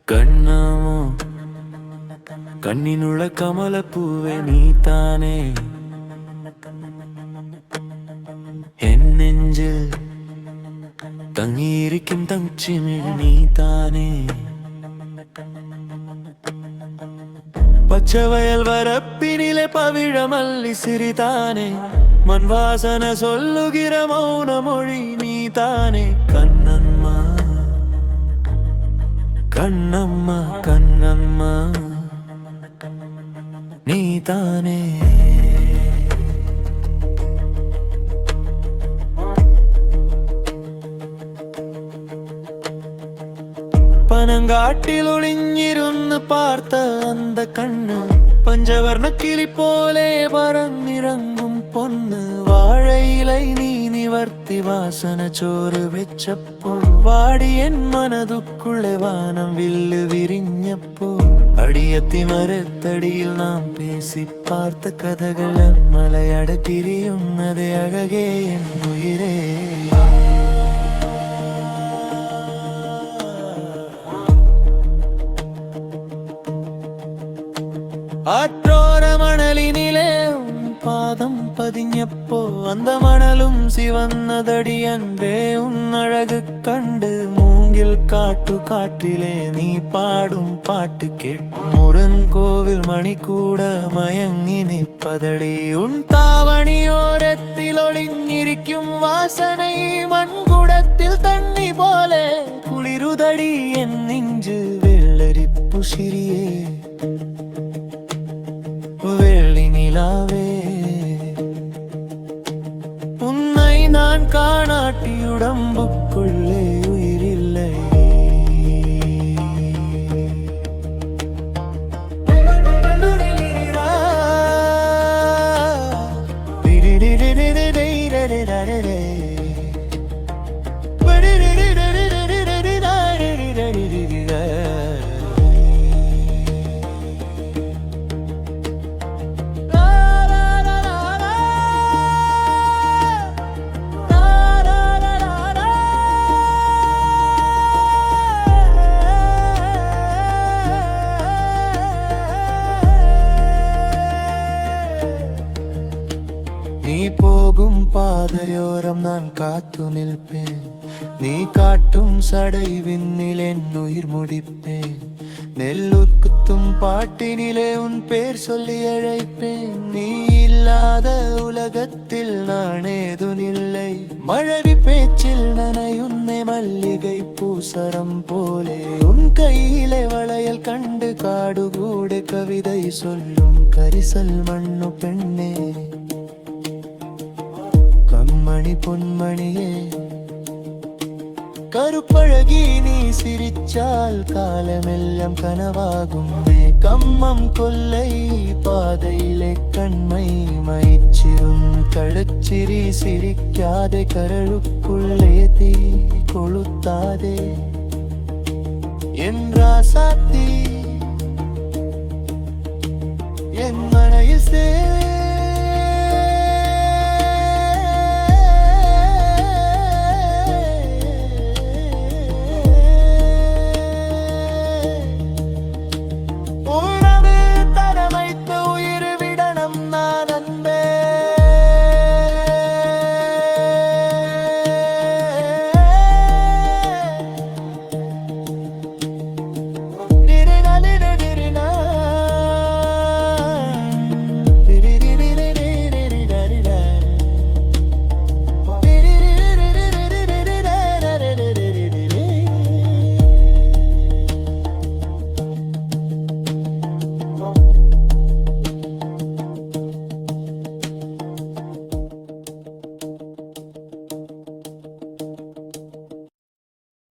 கண்ணாமோ கண்ணினுள்ள கமலப்பூவே நீதானே என் நெஞ்சில் தங்கியிருக்கும் தங்கச்சிமிழ் நீதானே பச்சை வயல் வரப்பினிலே பவிழ மல்லி சிரிதானே மண் வாசனை சொல்லுகிற மௌன மொழி நீதானே கண்ணம்மா கண்ணம்மா கண்ணம்மா நீதானே பனங்காட்டில் ஒளிஞ்சிருந்து பார்த்த அந்த கண்ணு பஞ்சவர்ண கிளி போலே பறந்திறங்கும் பொண்ணு வாழையிலை நீ நிவர்த்தி வாசன சோறு வெச்சப்போ வாடி என் மனதுக்குள்ளே வானம் வில்லு விரிஞ்சப்போ அடியத்தி மரத்தடியில் நாம் பேசி பார்த்த கதைகள மலையட திரியும் அதே அழகே என் உயிரே ஆற்றோர மணலினிலே பாதம் பதிஞ்சப்போ அந்த மணலும் சிவந்ததடி அன்பே உன் அழகு கண்டு மூங்கில் காட்டிலே நீ பாடும் பாட்டு கேட்டு முருகன் கோவில் மணி கூட மயங்கி நிற்பதடி உன் தாவணியோரத்தில் ஒளிஞ்சிருக்கும் வாசனை மண்குடத்தில் தண்ணி போல குளிருதடி என் நெஞ்சு வெள்ளரிப்பு சிறியே வெள்ளி நிலாவே உன்னை நான் காணாட்டி உடம்புக்குள்ளே உயிரில்லை நீ போகும் பாதையோரம் நான் காத்து நிற்பேன் நீ காட்டும் சடை விண்ணிலே உயிர் முடிப்பேன் நெல்லுக்குத்தும் பாட்டினிலே உன் பேர் சொல்லி அழைப்பேன் நீ இல்லாத உலகத்தில் நான் ஏதுனில்லை மழவி பேச்சில் நனையுன்னை மல்லிகை பூசரம் போலே உன் கையிலே வளையல் கண்டு காடு கூட கவிதை சொல்லும் கரிசல் மண்ணு பெண்ணே கண்மணி பொன்மணியே கருப்பழகி நீ சிரிச்சால் காலமெல்லாம் கனவாகும் கம்மம் கொல்லை பாதையிலே கண்மை மைச்சிரும் கழுச்சிரி சிரிக்காதே கரளுக்குள்ளே தீ கொளுத்தாதே என் ராசாத்தி என் மனையில்